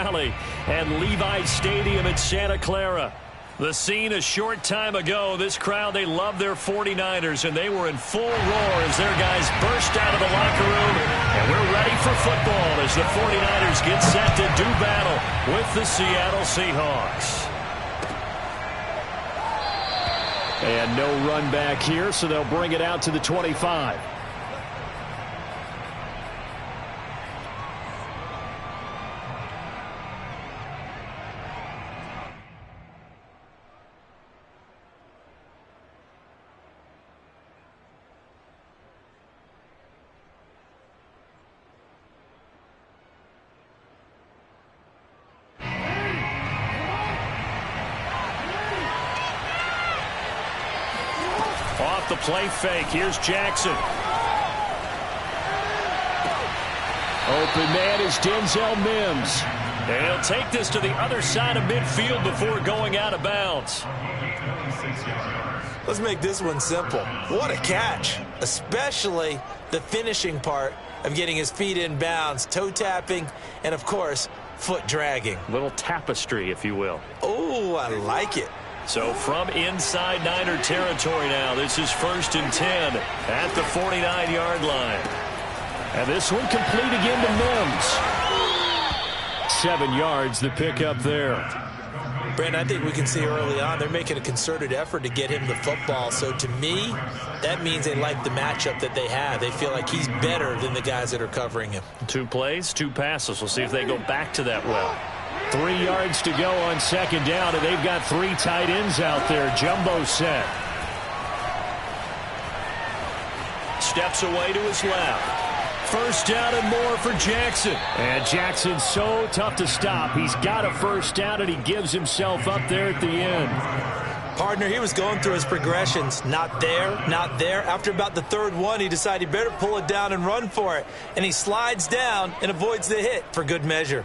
Valley at Levi Stadium in Santa Clara. The scene a short time ago. This crowd, they love their 49ers, and they were in full roar as their guys burst out of the locker room. And we're ready for football as the 49ers get set to do battle with the Seattle Seahawks. And no run back here, so they'll bring it out to the 25. Off the play fake. Here's Jackson. Open man is Denzel Mims. And he'll take this to the other side of midfield before going out of bounds. Let's make this one simple. What a catch, especially the finishing part of getting his feet in bounds, toe tapping, and of course, foot dragging. Little tapestry, if you will. Oh, I like it. So from inside Niner territory now, this is 1st and 10 at the 49-yard line. And this one complete again to Mims. 7 yards, the pickup there. Brandon, I think we can see early on they're making a concerted effort to get him the football. So to me, that means they like the matchup that they have. They feel like he's better than the guys that are covering him. 2 plays, 2 passes. We'll see if they go back to that well. 3 yards to go on 2nd down, and they've got 3 tight ends out there. Jumbo set. Steps away to his left. 1st down and more for Jackson. And Jackson's so tough to stop. He's got a 1st down, and he gives himself up there at the end. Partner, he was going through his progressions. Not there, not there. After about the 3rd one, he decided he better pull it down and run for it. And he slides down and avoids the hit for good measure.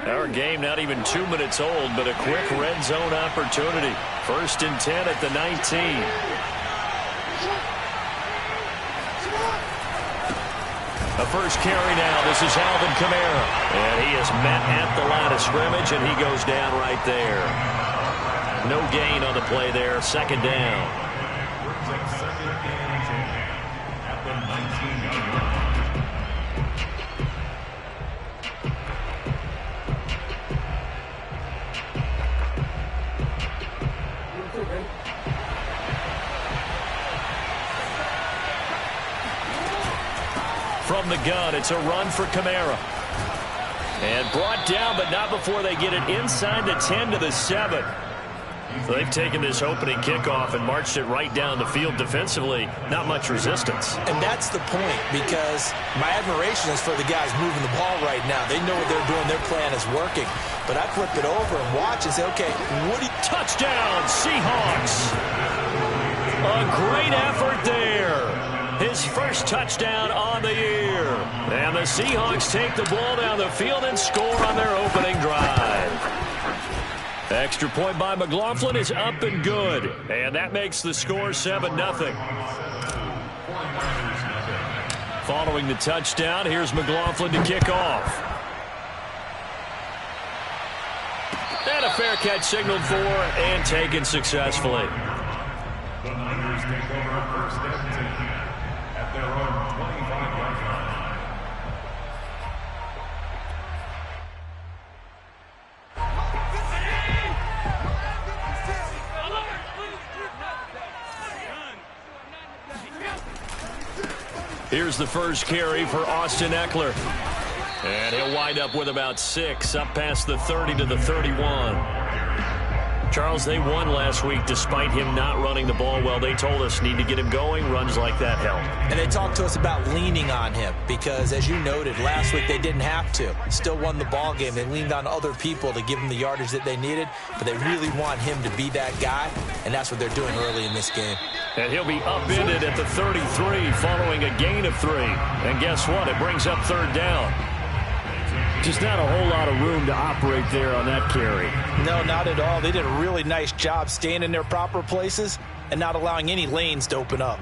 Our game not even 2 minutes old, but a quick red zone opportunity. 1st and 10 at the 19. A first carry now. This is Alvin Kamara. And he is met at the line of scrimmage, and he goes down right there. No gain on the play there. 2nd down. From the gun, it's a run for Kamara. And brought down, but not before they get it inside the 10 to the 7. So they've taken this opening kickoff and marched it right down the field defensively. Not much resistance. And that's the point, because my admiration is for the guys moving the ball right now. They know what they're doing. Their plan is working. But I flip it over and watch and say, okay, Woody. Touchdown, Seahawks. A great effort there. His 1st touchdown on the year. And the Seahawks take the ball down the field and score on their opening drive. Extra point by McLaughlin is up and good. And that makes the score 7-0. Following the touchdown, here's McLaughlin to kick off. And a fair catch signaled for and taken successfully. The Niners take over 1st and 10 at their own 25-yard line. Here's the first carry for Austin Eckler. And he'll wind up with about 6, up past the 30 to the 31. Charles, they won last week despite him not running the ball well. They told us need to get him going. Runs like that help. And they talked to us about leaning on him because, as you noted, last week they didn't have to. Still won the ball game. They leaned on other people to give them the yardage that they needed, but they really want him to be that guy, and that's what they're doing early in this game. And he'll be upended at the 33 following a gain of 3. And guess what? It brings up 3rd down. Just not a whole lot of room to operate there on that carry. No, not at all. They did a really nice job staying in their proper places and not allowing any lanes to open up.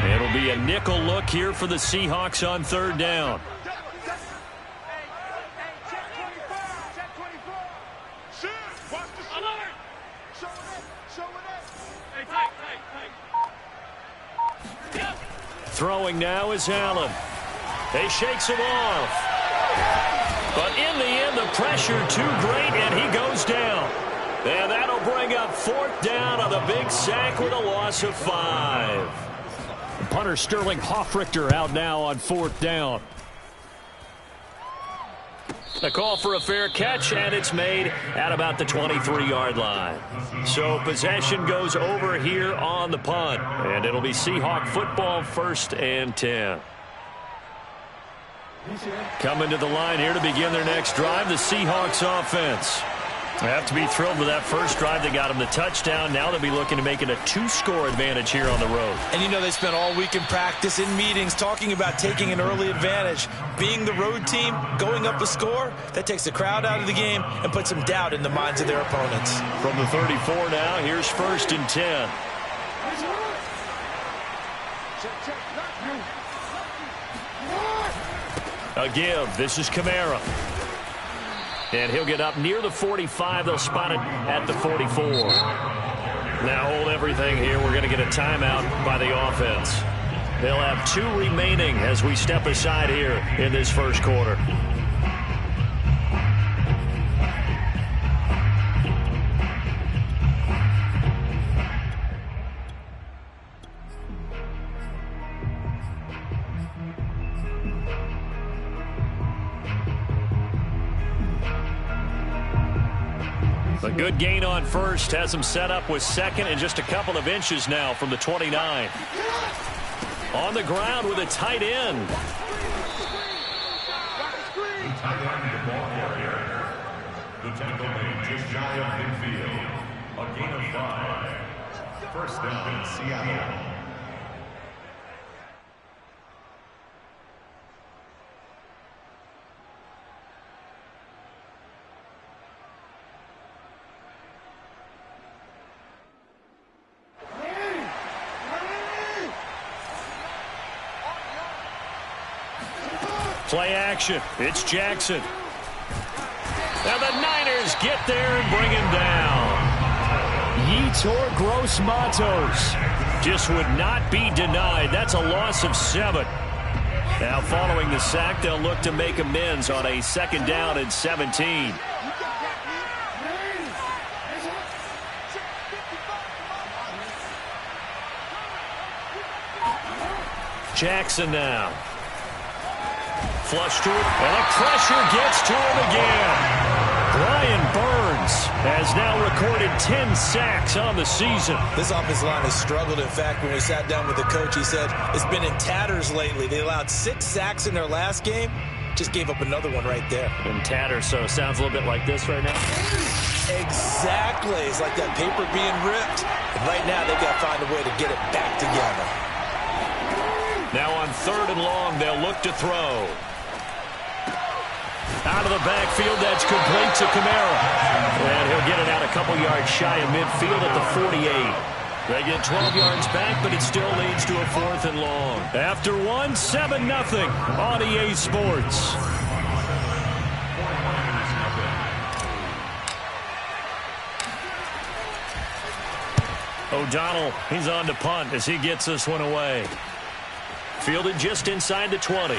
It'll be a nickel look here for the Seahawks on third down. Throwing now is Allen. He shakes him off. But in the end, the pressure too great, and he goes down. And that'll bring up fourth down on the big sack with a loss of 5. Punter Sterling Hoffrichter out now on fourth down. A call for a fair catch, and it's made at about the 23-yard line. So possession goes over here on the punt, and it'll be Seahawk football, 1st and 10. Coming to the line here to begin their next drive, the Seahawks offense. They have to be thrilled with that first drive. They got them the touchdown. Now they'll be looking to make it a 2-score advantage here on the road. And you know they spent all week in practice, in meetings, talking about taking an early advantage. Being the road team, going up a score, that takes the crowd out of the game and puts some doubt in the minds of their opponents. From the 34 now, here's 1st and 10. A give. This is Kamara. And he'll get up near the 45. They'll spot it at the 44. Now hold everything here. We're going to get a timeout by the offense. They'll have 2 remaining as we step aside here in this first quarter. A good gain on first, has him set up with second and just a couple of inches now from the 29. On the ground with a tight end. The tight end, the ball carrier. The tackle made just shy of midfield. A gain of 5. First down, Seattle. Play action. It's Jackson. And the Niners get there and bring him down. Yetur Gross-Matos just would not be denied. That's a loss of 7. Now following the sack, they'll look to make amends on a 2nd down and 17. Jackson now. Flush to it, and the pressure gets to him again. Brian Burns has now recorded 10 sacks on the season. This offensive line has struggled. In fact, when we sat down with the coach, he said it's been in tatters lately. They allowed 6 sacks in their last game. Just gave up another one right there. In tatters, so it sounds a little bit like this right now. Exactly. It's like that paper being ripped. And right now, they've got to find a way to get it back together. Now on 3rd and long, they'll look to throw. Out of the backfield, that's complete to Kamara. And he'll get it out a couple yards shy of midfield at the 48. They get 12 yards back, but it still leads to a 4th and long. After 1, 7-0 on EA Sports. O'Donnell, he's on to punt as he gets this one away. Fielded just inside the 20.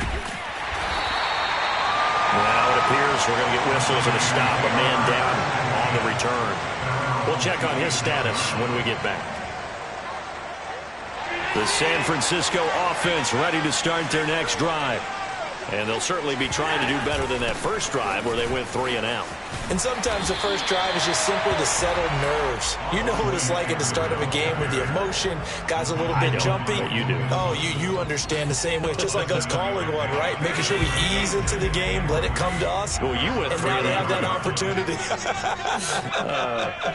Now it appears we're going to get whistles and a stop, a man down on the return. We'll check on his status when we get back. The San Francisco offense ready to start their next drive. And they'll certainly be trying to do better than that first drive where they went 3 and out. And sometimes the first drive is just simply to settle nerves. You know what it's like at the start of a game with the emotion, guys a little bit jumpy. You do. Oh, you understand the same way. It's just like us calling one, right? Making sure we ease into the game, let it come to us. Well, you went 3 and out. And now they have that opportunity.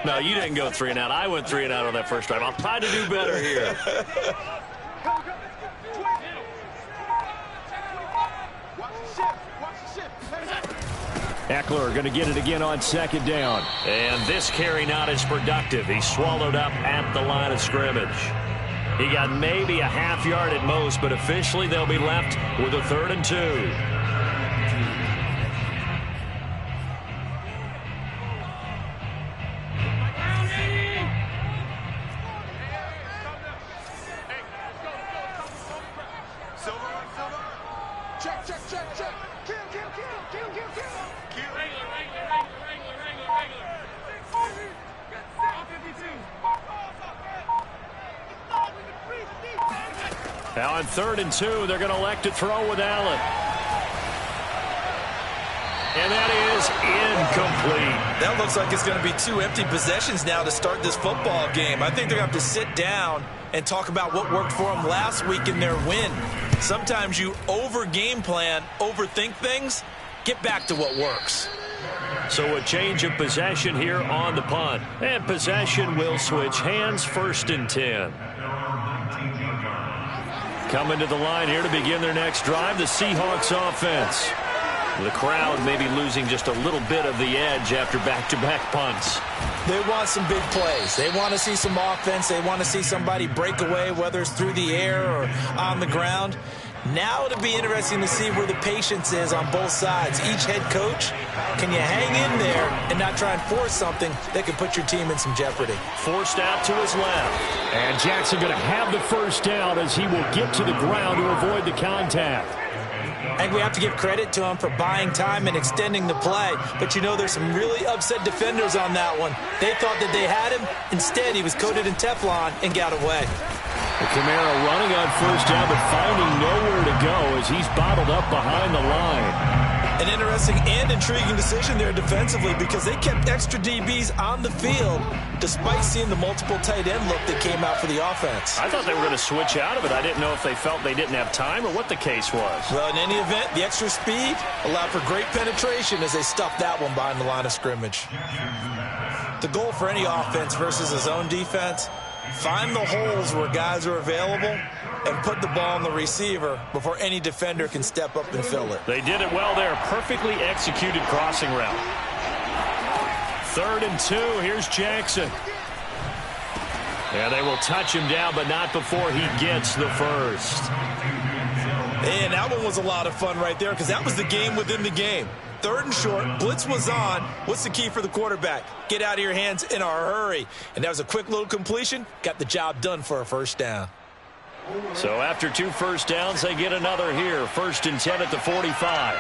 No, you didn't go 3 and out. I went 3 and out on that first drive. I'll try to do better here. Eckler going to get it again on second down. And this carry not as productive. He swallowed up at the line of scrimmage. He got maybe a half yard at most, but officially they'll be left with a 3rd and 2. Now on 3rd and 2, they're going to elect to throw with Allen. And that is incomplete. That looks like it's going to be 2 empty possessions now to start this football game. I think they're going to have to sit down and talk about what worked for them last week in their win. Sometimes you over-game plan, overthink things, get back to what works. So a change of possession here on the punt. And possession will switch hands, 1st and 10. Coming to the line here to begin their next drive, the Seahawks offense. The crowd maybe losing just a little bit of the edge after back-to-back punts. They want some big plays. They want to see some offense. They want to see somebody break away, whether it's through the air or on the ground. Now it'll be interesting to see where the patience is on both sides. Each head coach, can you hang in there and not try and force something that could put your team in some jeopardy? Forced out to his left. And Jackson going to have the first down as he will get to the ground to avoid the contact. I think we have to give credit to him for buying time and extending the play. But, you know, there's some really upset defenders on that one. They thought that they had him. Instead, he was coated in Teflon and got away. Camara running on first down, but finding nowhere to go as he's bottled up behind the line. An interesting and intriguing decision there defensively because they kept extra DBs on the field despite seeing the multiple tight end look that came out for the offense. I thought they were going to switch out of it. I didn't know if they felt they didn't have time or what the case was. Well, in any event, the extra speed allowed for great penetration as they stuffed that one behind the line of scrimmage. The goal for any offense versus his own defense, find the holes where guys are available and put the ball on the receiver before any defender can step up and fill it. They did it well there. Perfectly executed crossing route. 3rd and 2. Here's Jackson. Yeah, they will touch him down, but not before he gets the first. And that one was a lot of fun right there because that was the game within the game. 3rd and short, blitz was on. What's the key for the quarterback? Get out of your hands in a hurry. And that was a quick little completion. Got the job done for a first down. So after 2 first downs, they get another here. 1st and 10 at the 45.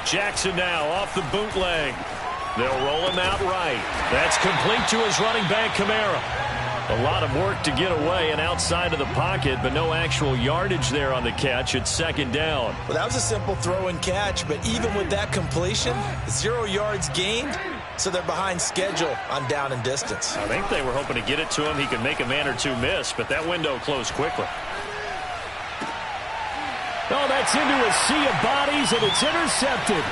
Jackson now off the bootleg. They'll roll him out right. That's complete to his running back, Camara. A lot of work to get away and outside of the pocket, but no actual yardage there on the catch. It's 2nd down. Well, that was a simple throw and catch, but even with that completion, 0 yards gained, so they're behind schedule on down and distance. I think they were hoping to get it to him. He could make a man or two miss, but that window closed quickly. Oh, that's into a sea of bodies, and it's intercepted.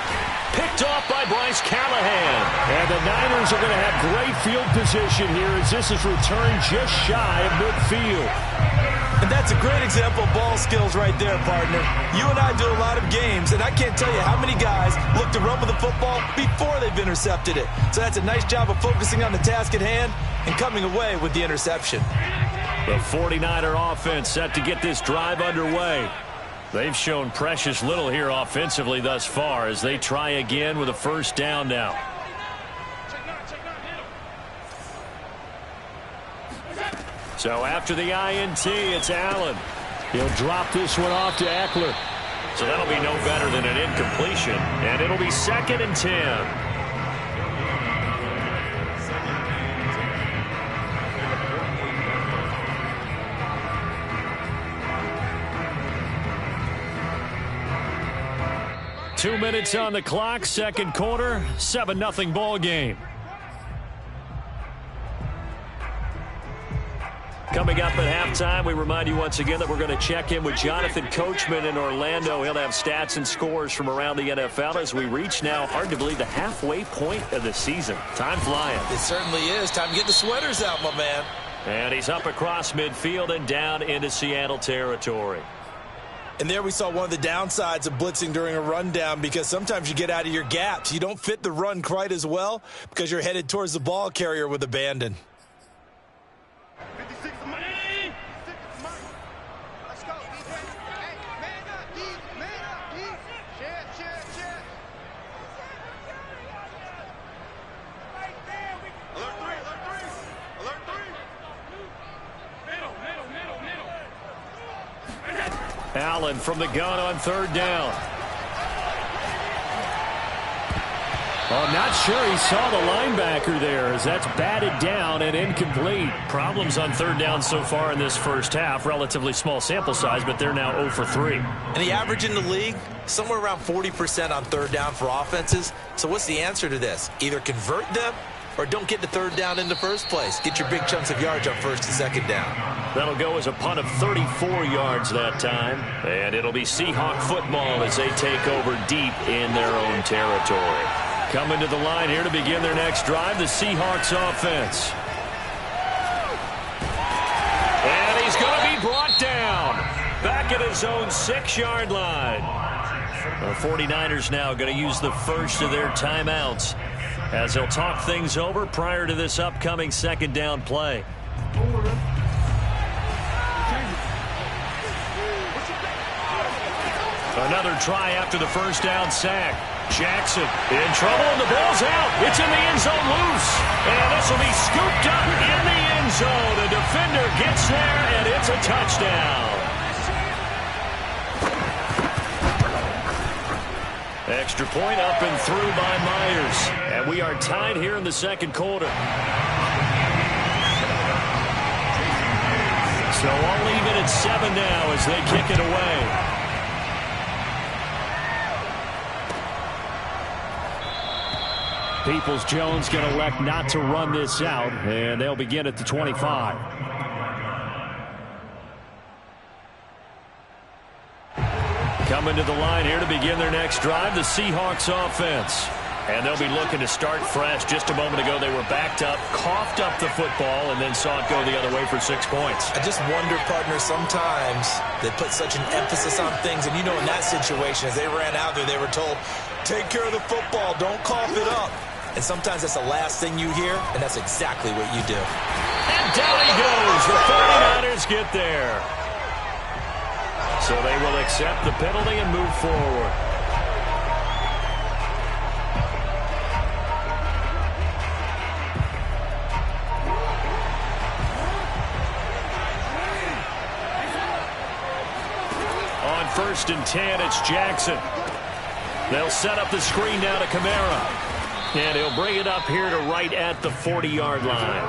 Picked off by Bryce Callahan. And the Niners are going to have great field position here as this is returned just shy of midfield. And that's a great example of ball skills right there, partner. You and I do a lot of games, and I can't tell you how many guys look to run with the football before they've intercepted it. So that's a nice job of focusing on the task at hand and coming away with the interception. The 49er offense set to get this drive underway. They've shown precious little here offensively thus far as they try again with a first down now. So after the INT, it's Allen. He'll drop this one off to Eckler. So that'll be no better than an incompletion, and it'll be 2nd and 10. 2 minutes on the clock, 2nd quarter, 7-0 ball game. Coming up at halftime, we remind you once again that we're going to check in with Jonathan Coachman in Orlando. He'll have stats and scores from around the NFL as we reach now, hard to believe, the halfway point of the season. Time flying. It certainly is. Time to get the sweaters out, my man. And he's up across midfield and down into Seattle territory. And there we saw one of the downsides of blitzing during a rundown, because sometimes you get out of your gaps. You don't fit the run quite as well because you're headed towards the ball carrier with abandon. Allen from the gun on third down. I'm not sure he saw the linebacker there, as that's batted down and incomplete. Problems on third down so far in this first half. Relatively small sample size, but they're now 0 for 3. And the average in the league, somewhere around 40% on third down for offenses. So what's the answer to this? Either convert them or don't get the third down in the first place. Get your big chunks of yards on first and second down. That'll go as a punt of 34 yards that time. And it'll be Seahawk football as they take over deep in their own territory. Coming to the line here to begin their next drive, the Seahawks offense. And he's going to be brought down back at his own 6-yard line. The 49ers now going to use the first of their timeouts as they'll talk things over prior to this upcoming second down play. Another try after the first down sack. Jackson in trouble, and the ball's out. It's in the end zone loose. And this will be scooped up in the end zone. The defender gets there, and it's a touchdown. Extra point up and through by Myers. And we are tied here in the second quarter. So all even at 7 now as they kick it away. Peoples-Jones going to elect not to run this out, and they'll begin at the 25. Coming to the line here to begin their next drive, the Seahawks offense. And they'll be looking to start fresh. Just a moment ago, they were backed up, coughed up the football, and then saw it go the other way for 6 points. I just wonder, partner, sometimes they put such an emphasis on things. And, you know, in that situation, as they ran out there, they were told, take care of the football, don't cough it up. And sometimes that's the last thing you hear, and that's exactly what you do. And down he goes. The 49ers get there. So they will accept the penalty and move forward. On 1st and 10, it's Jackson. They'll set up the screen now to Kamara. And he'll bring it up here to right at the 40-yard line.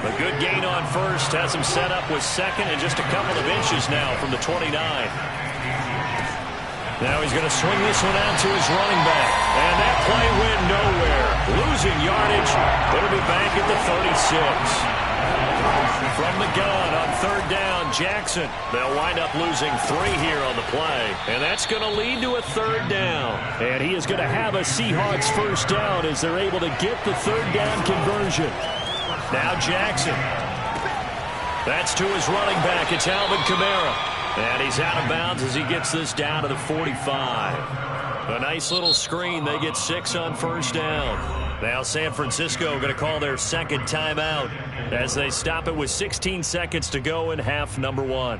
A good gain on first. Has him set up with second and just a couple of inches now from the 29. Now he's going to swing this one out to his running back. And that play went nowhere. Losing yardage. It'll be back at the 36. From the gun on third down, Jackson. They'll wind up losing 3 here on the play. And that's going to lead to a third down. And he is going to have a Seahawks first down as they're able to get the third down conversion. Now Jackson. That's to his running back. It's Alvin Kamara. And he's out of bounds as he gets this down to the 45. A nice little screen. They get 6 on first down. Now San Francisco going to call their second timeout as they stop it with 16 seconds to go in half number 1.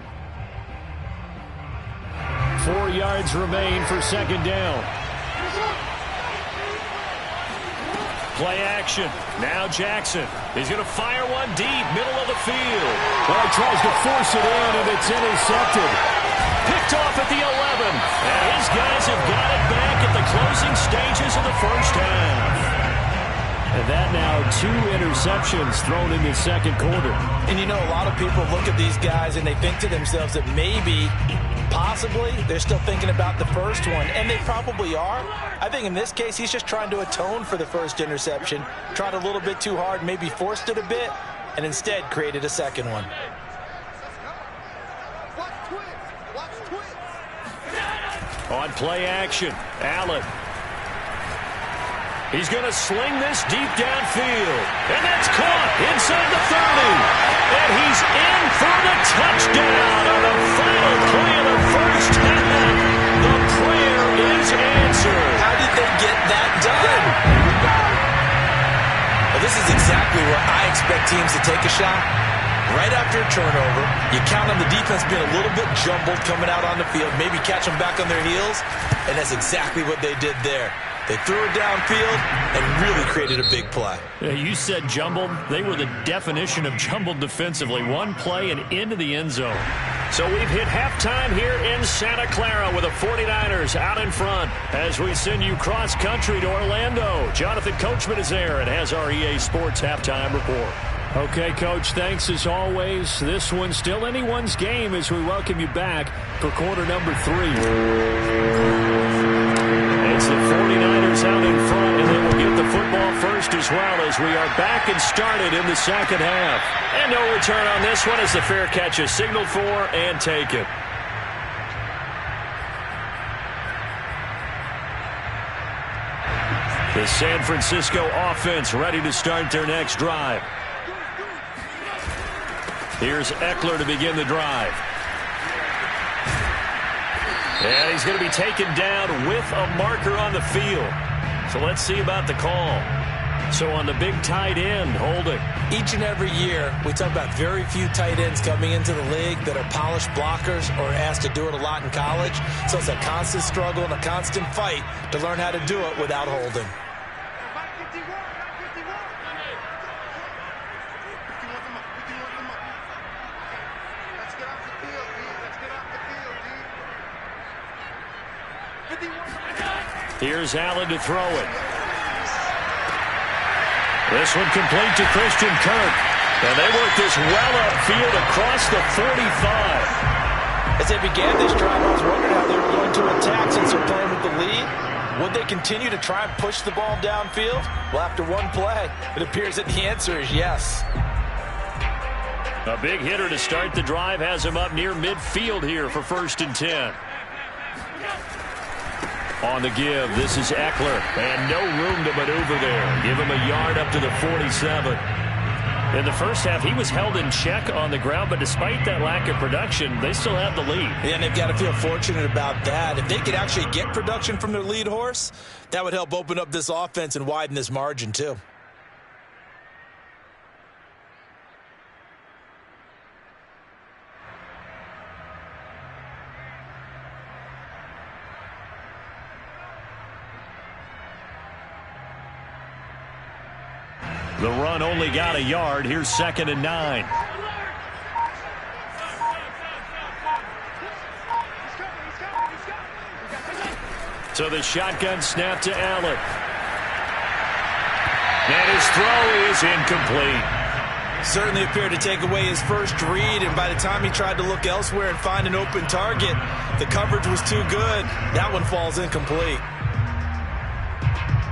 4 yards remain for second down. Play action. Now Jackson. He's going to fire one deep, middle of the field. Well, he tries to force it in, and it's intercepted. Picked off at the 11. And his guys have got it back at the closing stages of the first half. And that now 2 interceptions thrown in the second quarter. And you know, a lot of people look at these guys and they think to themselves that maybe, possibly, they're still thinking about the first one. And they probably are. I think in this case, he's just trying to atone for the first interception. Tried a little bit too hard, maybe forced it a bit, and instead created a second one. On play action, Allen. He's going to sling this deep downfield. And that's caught inside the 30. And he's in for the touchdown on the final play of the first half. that done. Well, this is exactly where I expect teams to take a shot. Right after a turnover, you count on the defense being a little bit jumbled coming out on the field, maybe catch them back on their heels, and that's exactly what they did there. They threw it downfield and really created a big play. Yeah, you said jumbled. They were the definition of jumbled defensively. One play and into the end zone. So we've hit halftime here in Santa Clara with the 49ers out in front as we send you cross-country to Orlando. Jonathan Coachman is there and has our EA Sports halftime report. Okay, Coach, thanks as always. This one's still anyone's game as we welcome you back for quarter number 3. It's the 49ers out in front, and they will get the football first as well as we are back and started in the second half. And no return on this one as the fair catch is signaled for and taken. The San Francisco offense ready to start their next drive. Here's Eckler to begin the drive. And he's going to be taken down with a marker on the field. So let's see about the call. So on the big tight end, holding. Each and every year, we talk about very few tight ends coming into the league that are polished blockers or asked to do it a lot in college. So it's a constant struggle and a constant fight to learn how to do it without holding. Here's Allen to throw it. This one complete to Christian Kirk. And they work this well upfield across the 45. As they began this drive, I was wondering how they were going to attack since they're playing with the lead. Would they continue to try and push the ball downfield? Well, after one play, it appears that the answer is yes. A big hitter to start the drive has him up near midfield here for 1st and 10. On the give, this is Eckler, and no room to maneuver there. Give him a yard up to the 47. In the first half, he was held in check on the ground, but despite that lack of production, they still have the lead. Yeah, and they've got to feel fortunate about that. If they could actually get production from their lead horse, that would help open up this offense and widen this margin too. The run only got a yard. Here's 2nd and 9. So the shotgun snap to Allen. And his throw is incomplete. Certainly appeared to take away his first read, and by the time he tried to look elsewhere and find an open target, the coverage was too good. That one falls incomplete.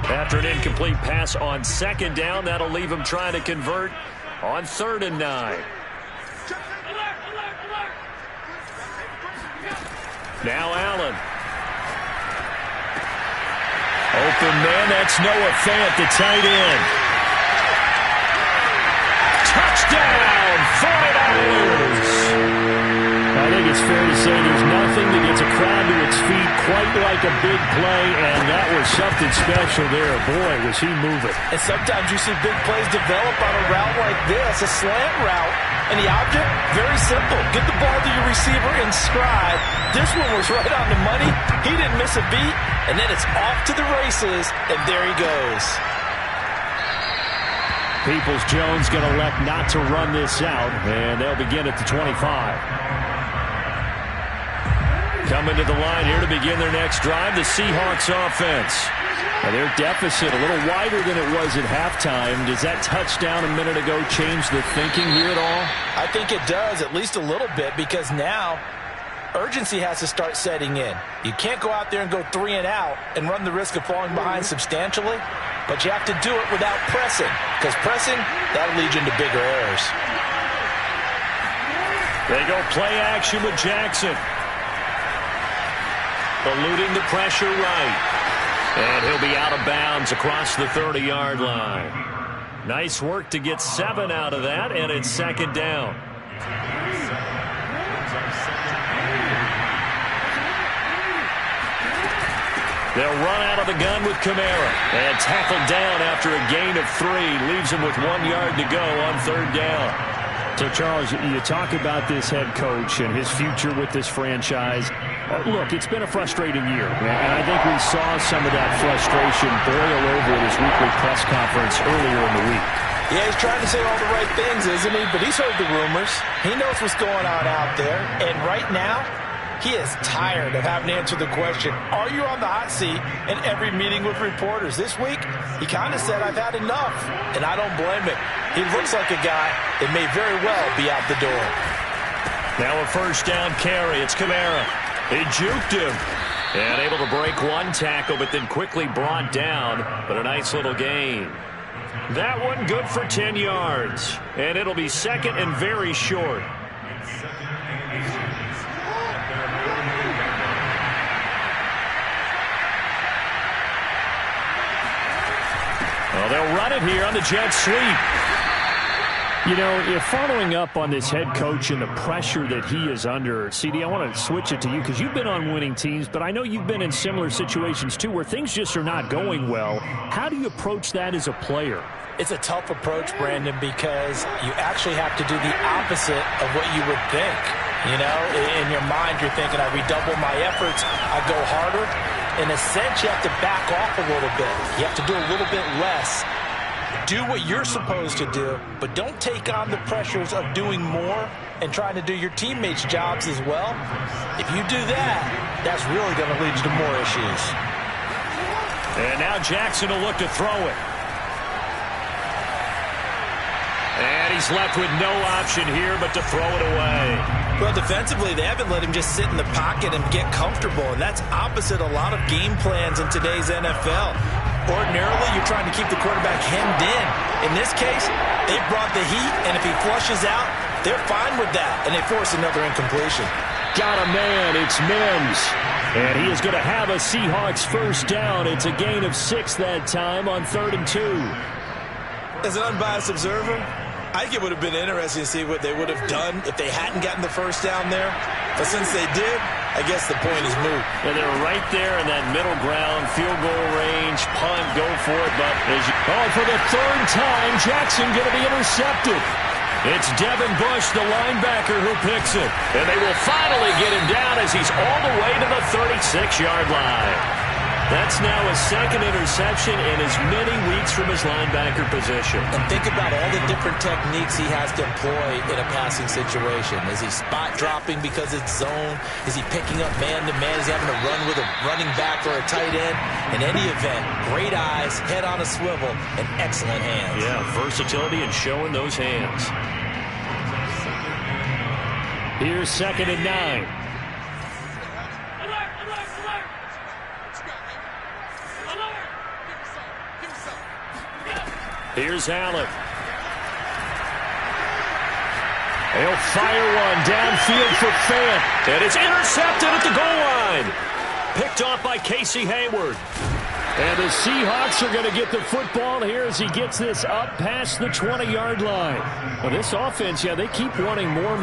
After an incomplete pass on 2nd down, that'll leave him trying to convert on 3rd and 9. Now Allen. Open man, that's Noah Fant, the tight end. Touchdown, 49ers! I think it's fair to say there's nothing that gets a crowd to its feet quite like a big play, and that was something special there. Boy, was he moving. And sometimes you see big plays develop on a route like this, a slant route, and the object, very simple. Get the ball to your receiver in stride. This one was right on the money. He didn't miss a beat, and then it's off to the races, and there he goes. Peoples-Jones going to elect not to run this out, and they'll begin at the 25. Coming to the line here to begin their next drive, the Seahawks offense. Now their deficit a little wider than it was at halftime. Does that touchdown a minute ago change the thinking here at all? I think it does, at least a little bit, because now urgency has to start setting in. You can't go out there and go 3 and out and run the risk of falling behind substantially, but you have to do it without pressing, because pressing, that'll lead you into bigger errors. They go play action with Jackson. Eluding the pressure right. And he'll be out of bounds across the 30-yard line. Nice work to get 7 out of that, and it's 2nd down. They'll run out of the gun with Kamara. And tackled down after a gain of 3. Leaves him with 1 yard to go on 3rd down. So, Charles, you talk about this head coach and his future with this franchise. Look, it's been a frustrating year, and I think we saw some of that frustration boil over at his weekly press conference earlier in the week. Yeah, he's trying to say all the right things, isn't he? But he's heard the rumors. He knows what's going on out there. And right now, he is tired of having to answer the question, are you on the hot seat in every meeting with reporters? This week, he kind of said, I've had enough. And I don't blame him. He looks like a guy that may very well be out the door. Now a 1st down carry. It's Kamara. He juked him. And able to break 1 tackle, but then quickly brought down. But a nice little gain. That one good for 10 yards. And it'll be 2nd and very short. Well, they'll run it here on the jet sweep. You know, following up on this head coach and the pressure that he is under, CD, I want to switch it to you because you've been on winning teams, but I know you've been in similar situations too where things just are not going well. How do you approach that as a player? It's a tough approach, Brandon, because you actually have to do the opposite of what you would think. You know, in your mind, you're thinking, I redouble my efforts, I go harder. In a sense, you have to back off a little bit. You have to do a little bit less. Do what you're supposed to do, but don't take on the pressures of doing more and trying to do your teammates' jobs as well. If you do that, that's really going to lead you to more issues. And now Jackson will look to throw it. And he's left with no option here but to throw it away. Well, defensively, they haven't let him just sit in the pocket and get comfortable, and that's opposite a lot of game plans in today's NFL. Ordinarily, you're trying to keep the quarterback hemmed in. In this case, they brought the heat, and if he flushes out, they're fine with that, and they force another incompletion. Got a man, it's Mims. And he is going to have a Seahawks 1st down. It's a gain of 6 that time on 3rd and 2. As an unbiased observer, I think it would have been interesting to see what they would have done if they hadn't gotten the 1st down there. But since they did, I guess the point is moot. And they're right there in that middle ground, field goal range, punt, go for it. But as you for the 3rd time, Jackson going to be intercepted. It's Devin Bush, the linebacker, who picks it. And they will finally get him down as he's all the way to the 36-yard line. That's now a 2nd interception in as many weeks from his linebacker position. And think about all the different techniques he has to employ in a passing situation. Is he spot dropping because it's zone? Is he picking up man-to-man? Is he having to run with a running back or a tight end? In any event, great eyes, head on a swivel, and excellent hands. Yeah, versatility and showing those hands. Here's 2nd and 9. Here's Allen. He'll fire one downfield for Fant. And it's intercepted at the goal line. Picked off by Casey Hayward. And the Seahawks are going to get the football here as he gets this up past the 20-yard line. Well, this offense, yeah, they keep wanting more,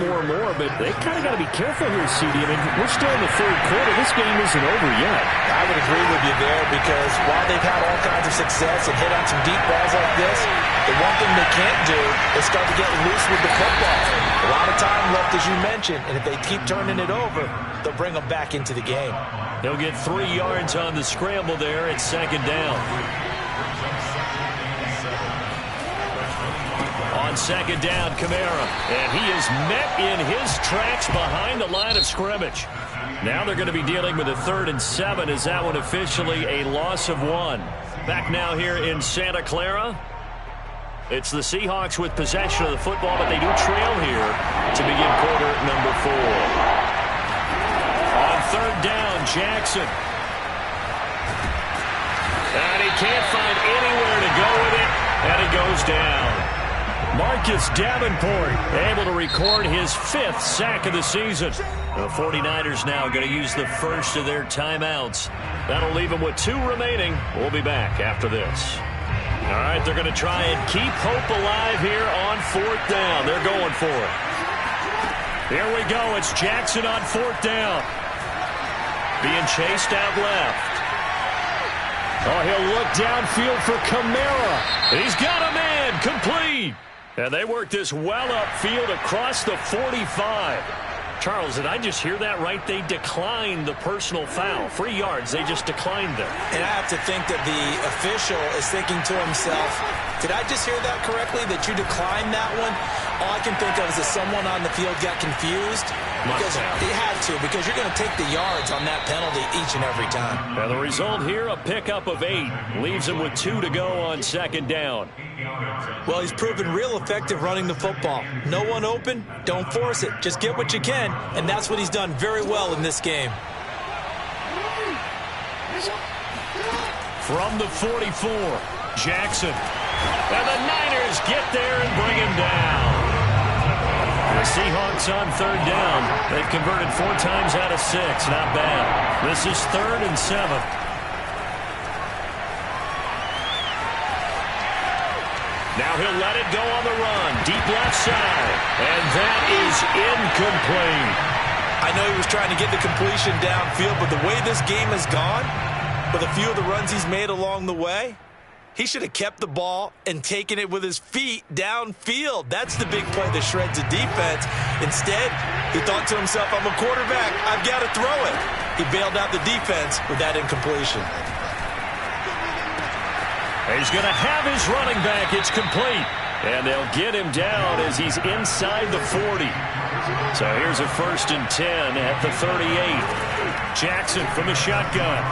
but they kind of got to be careful here, CD. I mean, we're still in the 3rd quarter. This game isn't over yet. I would agree with you there because while they've had all kinds of success and hit on some deep balls like this, the one thing they can't do is start to get loose with the football. A lot of time left, as you mentioned, and if they keep turning it over, they'll bring them back into the game. He'll get 3 yards on the scramble there. It's 2nd down. On 2nd down, Kamara. And he is met in his tracks behind the line of scrimmage. Now they're going to be dealing with a 3rd and 7 as that one officially a loss of 1. Back now here in Santa Clara. It's the Seahawks with possession of the football, but they do trail here to begin quarter number 4. On 3rd down, Jackson. And he can't find anywhere to go with it, and it goes down. Marcus Davenport able to record his 5th sack of the season. The 49ers now going to use the first of their timeouts. That'll leave them with 2 remaining. We'll be back after this. All right, they're going to try and keep hope alive here on 4th down. They're going for it. Here we go. It's Jackson on 4th down. Being chased out left. Oh, he'll look downfield for Kamara. He's got a man, complete. And they work this well upfield across the 45. Charles, did I just hear that right? They declined the personal foul. 3 yards, they just declined them. And I have to think that the official is thinking to himself, did I just hear that correctly, that you declined that one? All I can think of is that someone on the field got confused. Because he had to, because you're going to take the yards on that penalty each and every time. Now the result here, a pickup of 8. Leaves him with 2 to go on 2nd down. Well, he's proven real effective running the football. No one open, don't force it. Just get what you can, and that's what he's done very well in this game. From the 44, Jackson. And the Niners get there and bring him down. The Seahawks on 3rd down. They've converted 4 times out of 6. Not bad. This is 3rd and 7. Now he'll let it go on the run. Deep left side. And that is incomplete. I know he was trying to get the completion downfield, but the way this game has gone, with a few of the runs he's made along the way, he should have kept the ball and taken it with his feet downfield. That's the big play that shreds the defense. Instead, he thought to himself, I'm a quarterback. I've got to throw it. He bailed out the defense with that incompletion. He's going to have his running back. It's complete. And they'll get him down as he's inside the 40. So here's a 1st and 10 at the 38. Jackson from the shotgun.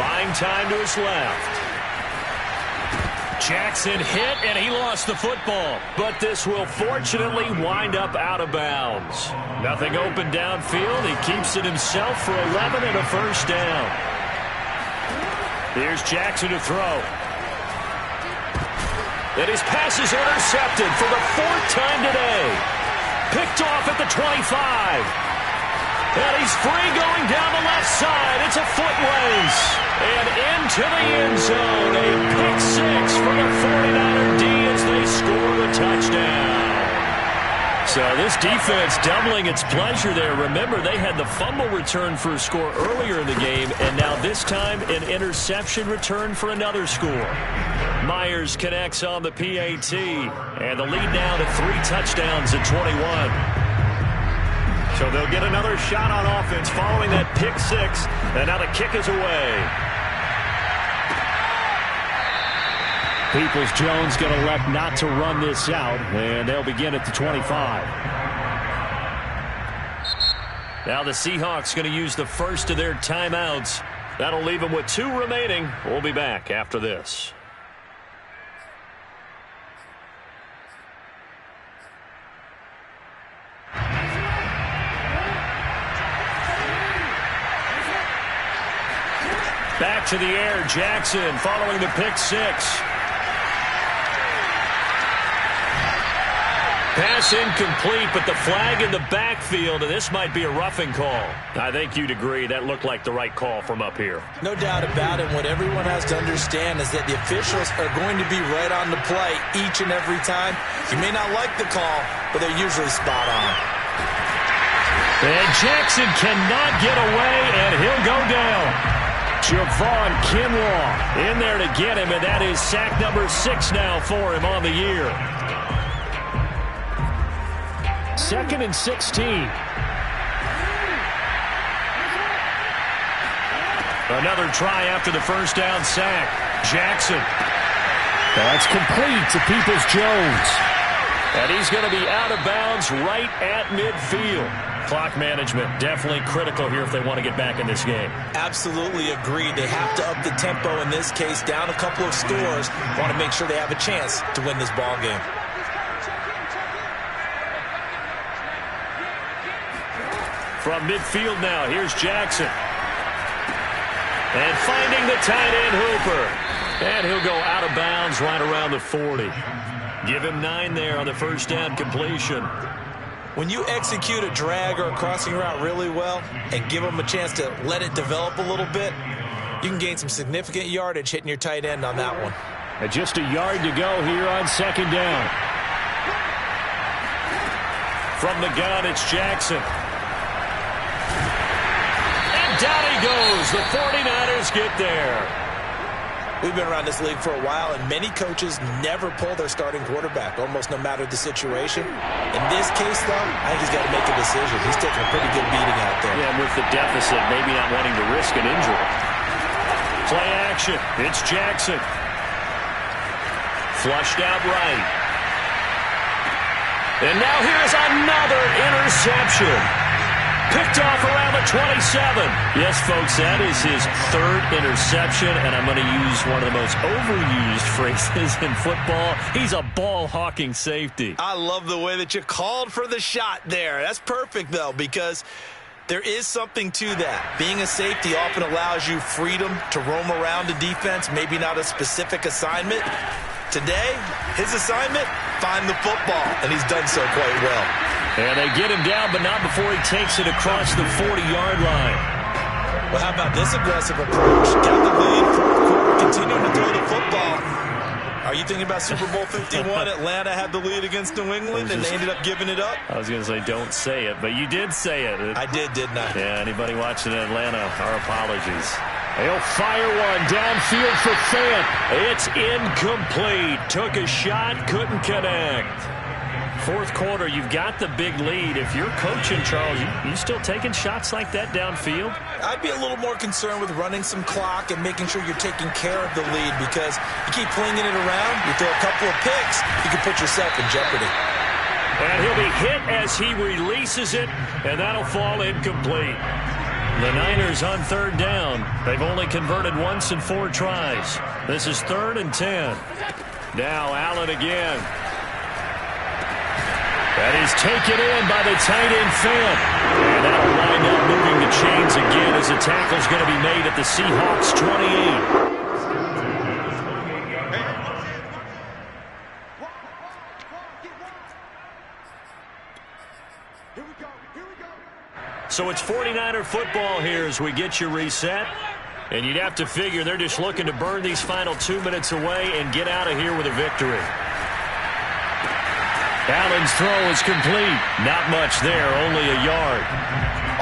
Buying time to his left. Jackson hit, and he lost the football. But this will fortunately wind up out of bounds. Nothing open downfield. He keeps it himself for 11 and a 1st down. Here's Jackson to throw. And his pass is intercepted for the 4th time today. Picked off at the 25. And he's free going down the left side. It's a foot race. And into the end zone. A pick 6 for the 49er D as they score the touchdown. So this defense doubling its pleasure there. Remember, they had the fumble return for a score earlier in the game, and now this time an interception return for another score. Myers connects on the PAT, and the lead now to 3 touchdowns at 21. So they'll get another shot on offense following that pick 6, and now the kick is away. Peoples-Jones going to elect not to run this out, and they'll begin at the 25. Now the Seahawks going to use the first of their timeouts. That'll leave them with 2 remaining. We'll be back after this. Back to the air, Jackson following the pick 6. Pass incomplete, but the flag in the backfield, and this might be a roughing call. I think you'd agree that looked like the right call from up here. No doubt about it. What everyone has to understand is that the officials are going to be right on the play each and every time. You may not like the call, but they're usually spot on. And Jackson cannot get away, and he'll go down. Javon Kinlaw in there to get him, and that is sack number 6 now for him on the year. 2nd and 16. Another try after the first down sack. Jackson. That's complete to Peoples-Jones. And he's going to be out of bounds right at midfield. Clock management definitely critical here if they want to get back in this game. Absolutely agreed. They have to up the tempo in this case, down a couple of scores. Want to make sure they have a chance to win this ball game. From midfield now, here's Jackson. And finding the tight end Hooper. And he'll go out of bounds right around the 40. Give him 9 there on the first down completion. When you execute a drag or a crossing route really well and give them a chance to let it develop a little bit, you can gain some significant yardage hitting your tight end on that one. And just a yard to go here on 2nd down. From the gun, it's Jackson. down he goes. The 49ers get there. We've been around this league for a while, and many coaches never pull their starting quarterback, almost no matter the situation. In this case, though, I think he's got to make a decision. He's taking a pretty good beating out there. Yeah, and with the deficit, maybe not wanting to risk an injury. Play action. It's Jackson. Flushed out right. And now here's another interception. Picked off around the 27. Yes, folks, that is his third interception, and I'm going to use one of the most overused phrases in football. He's a ball-hawking safety. I love the way that you called for the shot there. That's perfect, though, because there is something to that. Being a safety often allows you freedom to roam around the defense, maybe not a specific assignment. Today, his assignment, find the football, and he's done so quite well. And they get him down, but not before he takes it across the 40-yard line. Well, how about this aggressive approach? Got the lead, fourth quarter, continuing to throw the football. Are you thinking about Super Bowl 51? Atlanta had the lead against New England, and they ended up giving it up? I was going to say don't say it, but you did say it. I did, didn't I? Yeah, anybody watching Atlanta, our apologies. He'll fire one downfield for Fant. It's incomplete. Took a shot, couldn't connect. Fourth quarter, you've got the big lead. If you're coaching, Charles, you still taking shots like that downfield? I'd be a little more concerned with running some clock and making sure you're taking care of the lead, because you keep flinging it around, you throw a couple of picks, you can put yourself in jeopardy. And he'll be hit as he releases it, and that'll fall incomplete. The Niners on third down. They've only converted once in 4 tries. This is 3rd and 10. Now Allen again. That is taken in by the tight end Fant. And that'll wind up moving the chains again as the tackle's going to be made at the Seahawks 28. So it's 49er football here as we get you reset. And you'd have to figure they're just looking to burn these final 2 minutes away and get out of here with a victory. Allen's throw is complete. Not much there, only a yard.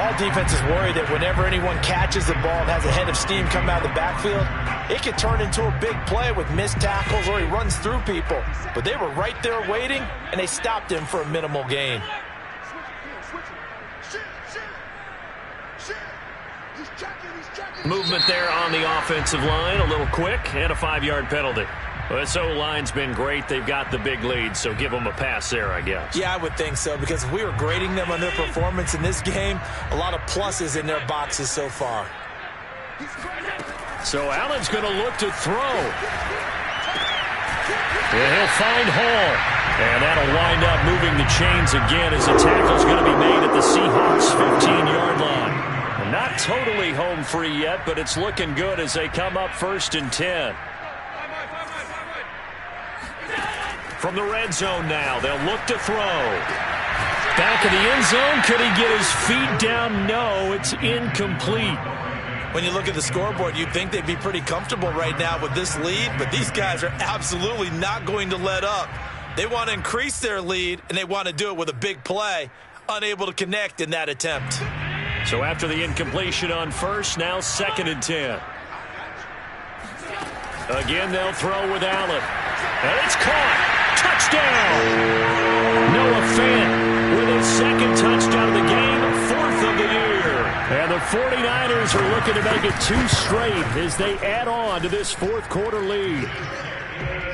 All defenses worry that whenever anyone catches the ball and has a head of steam come out of the backfield, it can turn into a big play with missed tackles or he runs through people. But they were right there waiting, and they stopped him for a minimal gain. Movement there on the offensive line, a little quick, and a 5-yard penalty. Well, this O-line's been great. They've got the big lead, so give them a pass there, I guess. Yeah, I would think so, because if we were grading them on their performance in this game, a lot of pluses in their boxes so far. So Allen's going to look to throw. And he'll find Hall. And that'll wind up moving the chains again as the tackle's going to be made at the Seahawks' 15-yard line. And not totally home free yet, but it's looking good as they come up 1st and 10. From the red zone now, they'll look to throw. Back of the end zone, could he get his feet down? No, it's incomplete. When you look at the scoreboard, you'd think they'd be pretty comfortable right now with this lead, but these guys are absolutely not going to let up. They want to increase their lead, and they want to do it with a big play. Unable to connect in that attempt. So after the incompletion on first, now 2nd and 10. Again, they'll throw with Allen. And it's caught. Touchdown! Noah Fant with his 2nd touchdown of the game, 4th of the year. And the 49ers are looking to make it 2 straight as they add on to this 4th quarter lead.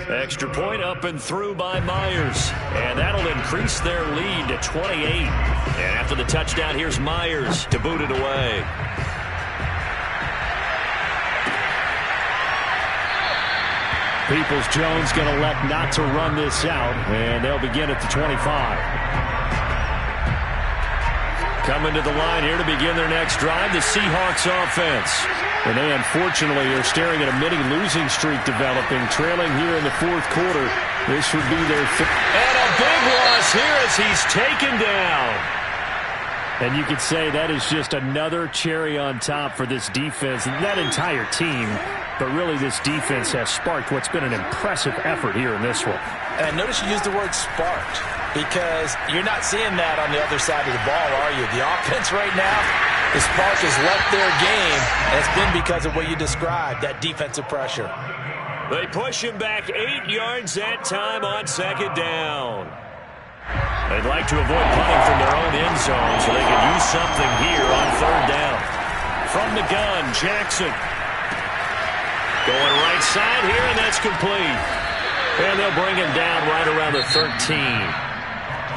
Extra point up and through by Myers. And that'll increase their lead to 28. And after the touchdown, here's Myers to boot it away. Peoples-Jones going to elect not to run this out, and they'll begin at the 25. Coming to the line here to begin their next drive, the Seahawks offense. And they unfortunately are staring at a mini losing streak developing, trailing here in the 4th quarter. This would be their fifth. And a big loss here as he's taken down. And you could say that is just another cherry on top for this defense, that entire team. But really, this defense has sparked what's been an impressive effort here in this one. And notice you used the word sparked, because you're not seeing that on the other side of the ball, are you? The offense right now, The spark has left their game, and it's been because of what you described, that defensive pressure. They push him back 8 yards that time on second down. They'd like to avoid punting from their own end zone so they can use something here on third down. From the gun, Jackson. Going right side here, and that's complete. And they'll bring him down right around the 13.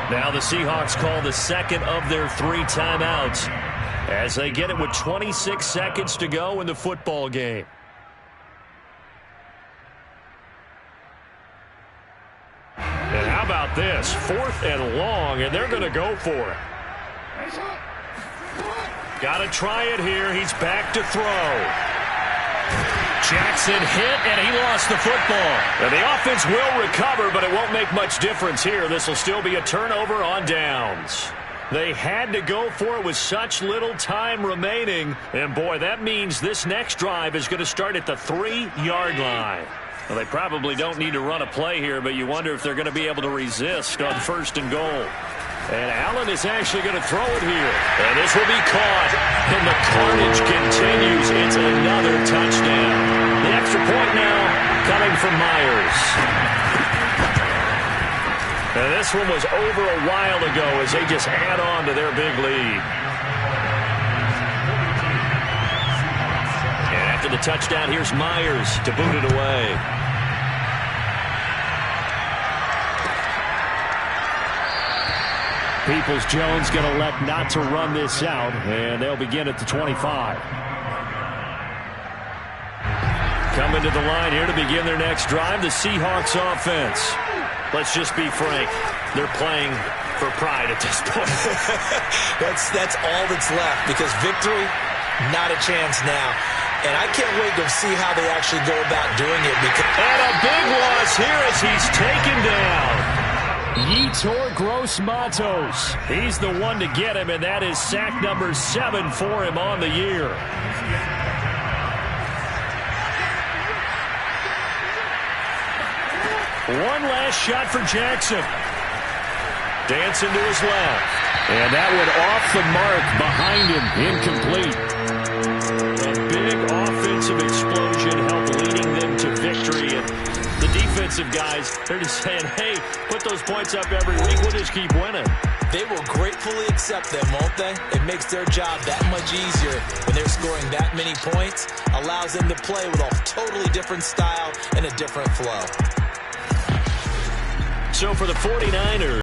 Now the Seahawks call the second of their 3 timeouts as they get it with 26 seconds to go in the football game. And how about this? 4th and long, and they're going to go for it. Got to try it here. He's back to throw. Jackson hit, and he lost the football. And the offense will recover, but it won't make much difference here. This will still be a turnover on downs. They had to go for it with such little time remaining. And, boy, that means this next drive is going to start at the 3-yard line. Well, they probably don't need to run a play here, but you wonder if they're going to be able to resist on 1st and goal. And Allen is actually going to throw it here. And this will be caught. And the carnage continues. It's another touchdown. The extra point now coming from Myers. And this one was over a while ago as they just add on to their big lead. And after the touchdown, here's Myers to boot it away. Peoples-Jones going to elect not to run this out, and they'll begin at the 25. Coming to the line here to begin their next drive, the Seahawks offense. Let's just be frank. They're playing for pride at this point. That's all that's left, because victory, not a chance now. And I can't wait to see how they actually go about doing it. And a big loss here as he's taken down. Yetur Gross-Matos. He's the one to get him, and that is sack number 7 for him on the year. One last shot for Jackson. Dancing to his left. And that one off the mark behind him. Incomplete. A big offensive explosion helped leading them to victory. And the defensive guys, they're just saying, hey, put those points up every week. We'll just keep winning. They will gratefully accept them, won't they? It makes their job that much easier when they're scoring that many points. Allows them to play with a totally different style and a different flow. So for the 49ers.